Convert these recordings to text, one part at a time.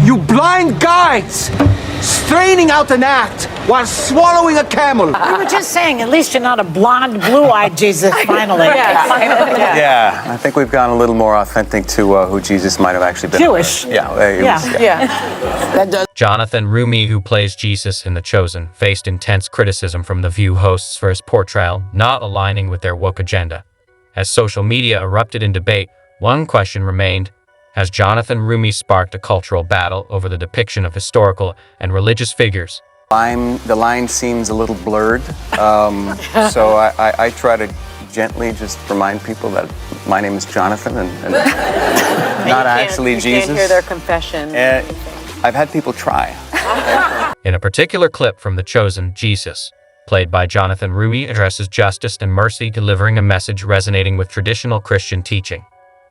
You blind guides! Straining out an act while swallowing a camel. We were just saying, at least you're not a blonde, blue-eyed Jesus, finally. Yeah, I think we've gone a little more authentic to who Jesus might have actually been. Jewish. That does. Jonathan Roumie, who plays Jesus in The Chosen, faced intense criticism from The View hosts for his portrayal not aligning with their woke agenda. As social media erupted in debate, one question remained: has Jonathan Roumie sparked a cultural battle over the depiction of historical and religious figures? The line seems a little blurred, so I try to gently just remind people that my name is Jonathan and not actually Jesus. You can't hear their confession. I've had people try. In a particular clip from The Chosen, Jesus, played by Jonathan Roumie, addresses justice and mercy, delivering a message resonating with traditional Christian teaching.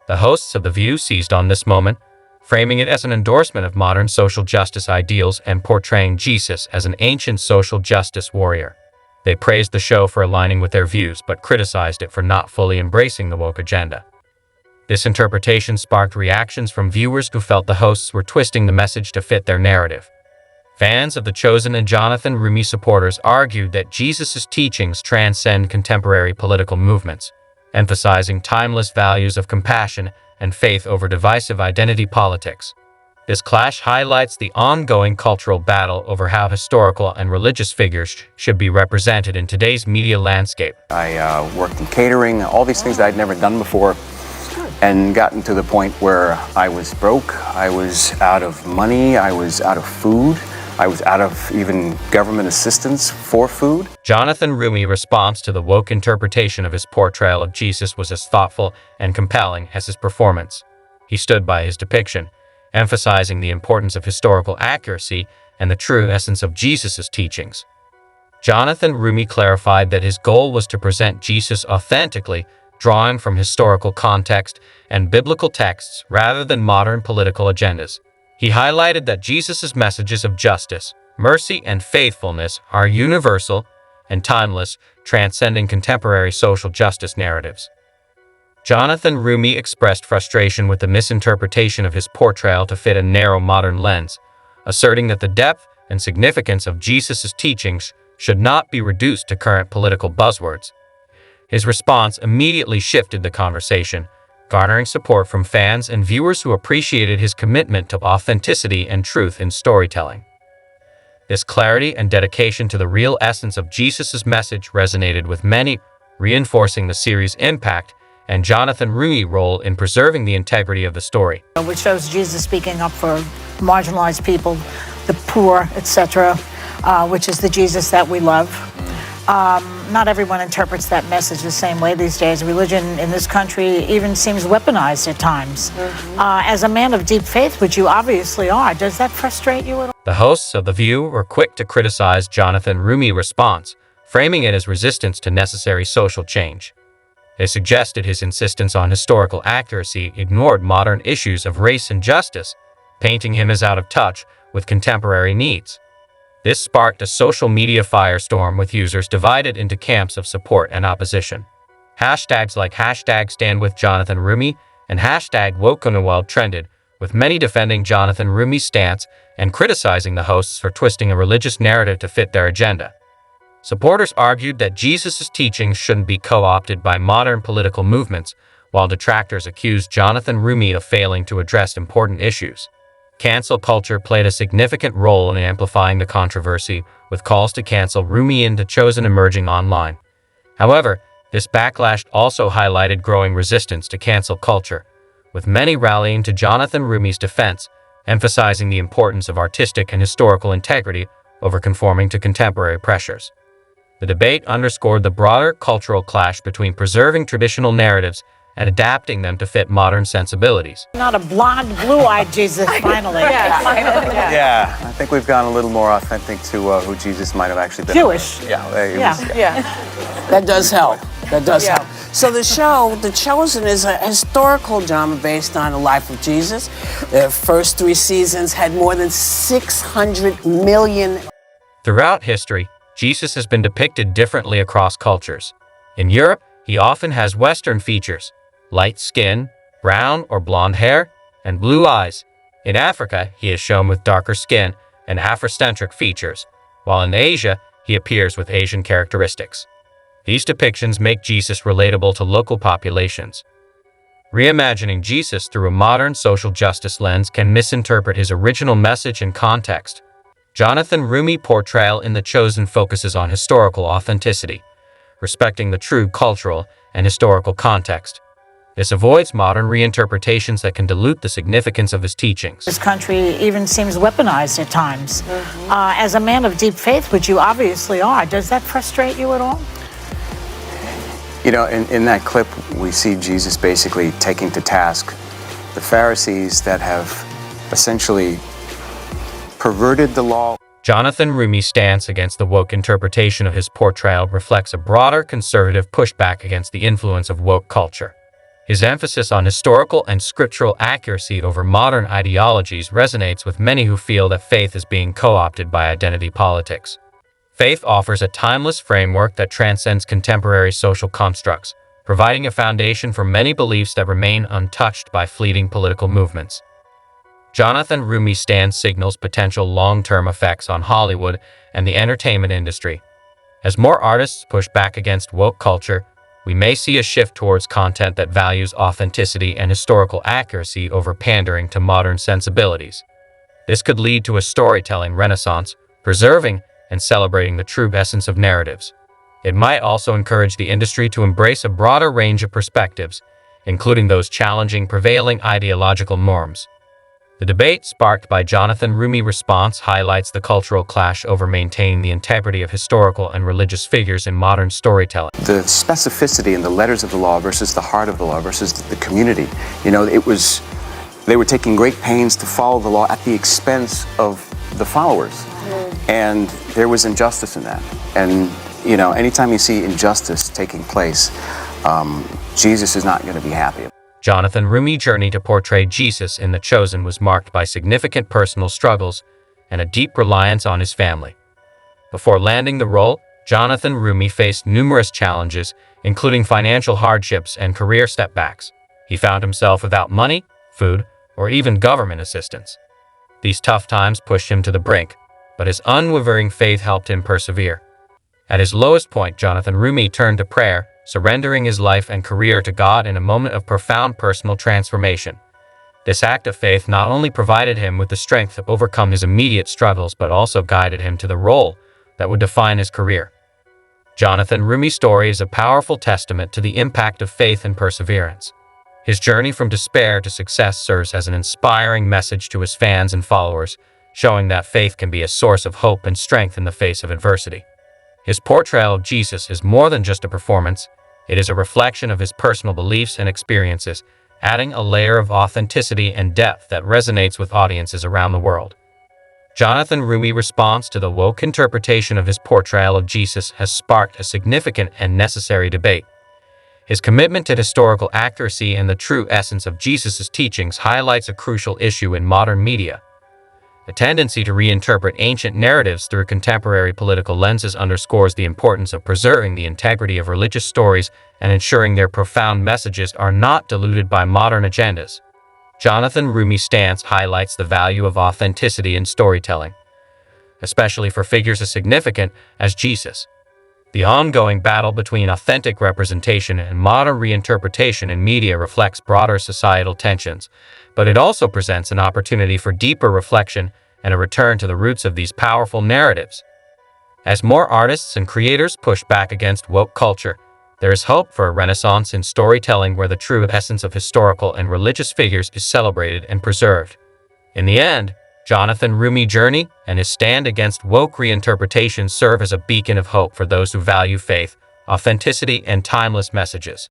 The hosts of The View seized on this moment, framing it as an endorsement of modern social justice ideals and portraying Jesus as an ancient social justice warrior. They praised the show for aligning with their views, but criticized it for not fully embracing the woke agenda. This interpretation sparked reactions from viewers who felt the hosts were twisting the message to fit their narrative. Fans of The Chosen and Jonathan Roumie supporters argued that Jesus' teachings transcend contemporary political movements, emphasizing timeless values of compassion and faith over divisive identity politics. This clash highlights the ongoing cultural battle over how historical and religious figures should be represented in today's media landscape. I worked in catering, all these things that I'd never done before, and gotten to the point where I was broke, I was out of money, I was out of food, I was out of even government assistance for food. Jonathan Roumie's response to the woke interpretation of his portrayal of Jesus was as thoughtful and compelling as his performance. He stood by his depiction, emphasizing the importance of historical accuracy and the true essence of Jesus' teachings. Jonathan Roumie clarified that his goal was to present Jesus authentically, drawing from historical context and biblical texts rather than modern political agendas. He highlighted that Jesus' messages of justice, mercy, and faithfulness are universal and timeless, transcending contemporary social justice narratives. Jonathan Roumie expressed frustration with the misinterpretation of his portrayal to fit a narrow modern lens, asserting that the depth and significance of Jesus' teachings should not be reduced to current political buzzwords. His response immediately shifted the conversation, garnering support from fans and viewers who appreciated his commitment to authenticity and truth in storytelling. This clarity and dedication to the real essence of Jesus' message resonated with many, reinforcing the series' impact and Jonathan Roumie's role in preserving the integrity of the story. Which shows Jesus speaking up for marginalized people, the poor, etc., which is the Jesus that we love. Not everyone interprets that message the same way these days. Religion in this country even seems weaponized at times. As a man of deep faith, which you obviously are, does that frustrate you at all? The hosts of The View were quick to criticize Jonathan Roumie's response, framing it as resistance to necessary social change. They suggested his insistence on historical accuracy ignored modern issues of race and justice, painting him as out of touch with contemporary needs. This sparked a social media firestorm, with users divided into camps of support and opposition. Hashtags like #StandWithJonathanRoumie and #WokeOnWorld trended, with many defending Jonathan Roumie's stance and criticizing the hosts for twisting a religious narrative to fit their agenda. Supporters argued that Jesus' teachings shouldn't be co-opted by modern political movements, while detractors accused Jonathan Roumie of failing to address important issues. Cancel culture played a significant role in amplifying the controversy, with calls to cancel Roumie and The Chosen emerging online. However, this backlash also highlighted growing resistance to cancel culture, with many rallying to Jonathan Roumie's defense, emphasizing the importance of artistic and historical integrity over conforming to contemporary pressures. The debate underscored the broader cultural clash between preserving traditional narratives and adapting them to fit modern sensibilities. Not a blonde, blue-eyed Jesus, finally. Yeah, I think we've gone a little more authentic to who Jesus might have actually been. Jewish. That does help. That does help. So the show, The Chosen, is a historical drama based on the life of Jesus. The first 3 seasons had more than 600 million. Throughout history, Jesus has been depicted differently across cultures. In Europe, he often has Western features, light skin, brown or blonde hair, and blue eyes. In Africa, he is shown with darker skin and Afrocentric features, while in Asia, he appears with Asian characteristics. These depictions make Jesus relatable to local populations. Reimagining Jesus through a modern social justice lens can misinterpret his original message and context. Jonathan Roumie's portrayal in The Chosen focuses on historical authenticity, respecting the true cultural and historical context. This avoids modern reinterpretations that can dilute the significance of his teachings. This country even seems weaponized at times. As a man of deep faith, which you obviously are, does that frustrate you at all? You know, in that clip, we see Jesus basically taking to task the Pharisees that have essentially perverted the law. Jonathan Roumie's stance against the woke interpretation of his portrayal reflects a broader conservative pushback against the influence of woke culture. His emphasis on historical and scriptural accuracy over modern ideologies resonates with many who feel that faith is being co-opted by identity politics. Faith offers a timeless framework that transcends contemporary social constructs, providing a foundation for many beliefs that remain untouched by fleeting political movements. Jonathan Roumie's stand signals potential long-term effects on Hollywood and the entertainment industry. As more artists push back against woke culture, we may see a shift towards content that values authenticity and historical accuracy over pandering to modern sensibilities. This could lead to a storytelling renaissance, preserving and celebrating the true essence of narratives. It might also encourage the industry to embrace a broader range of perspectives, including those challenging prevailing ideological norms. The debate sparked by Jonathan Roumie's response highlights the cultural clash over maintaining the integrity of historical and religious figures in modern storytelling. The specificity in the letters of the law versus the heart of the law versus the community. You know, they were taking great pains to follow the law at the expense of the followers. And there was injustice in that. And, you know, anytime you see injustice taking place, Jesus is not going to be happy. Jonathan Roumie's journey to portray Jesus in The Chosen was marked by significant personal struggles and a deep reliance on his family. Before landing the role, Jonathan Roumie faced numerous challenges, including financial hardships and career setbacks. He found himself without money, food, or even government assistance. These tough times pushed him to the brink, but his unwavering faith helped him persevere. At his lowest point, Jonathan Roumie turned to prayer, surrendering his life and career to God in a moment of profound personal transformation. This act of faith not only provided him with the strength to overcome his immediate struggles, but also guided him to the role that would define his career. Jonathan Roumie's story is a powerful testament to the impact of faith and perseverance. His journey from despair to success serves as an inspiring message to his fans and followers, showing that faith can be a source of hope and strength in the face of adversity. His portrayal of Jesus is more than just a performance. It is a reflection of his personal beliefs and experiences, adding a layer of authenticity and depth that resonates with audiences around the world. Jonathan Roumie's response to the woke interpretation of his portrayal of Jesus has sparked a significant and necessary debate. His commitment to historical accuracy and the true essence of Jesus' teachings highlights a crucial issue in modern media. The tendency to reinterpret ancient narratives through contemporary political lenses underscores the importance of preserving the integrity of religious stories and ensuring their profound messages are not diluted by modern agendas. Jonathan Roumie's stance highlights the value of authenticity in storytelling, especially for figures as significant as Jesus. The ongoing battle between authentic representation and modern reinterpretation in media reflects broader societal tensions, but it also presents an opportunity for deeper reflection and a return to the roots of these powerful narratives. As more artists and creators push back against woke culture, there is hope for a renaissance in storytelling where the true essence of historical and religious figures is celebrated and preserved. In the end, Jonathan Roumie's journey and his stand against woke reinterpretations serve as a beacon of hope for those who value faith, authenticity, and timeless messages.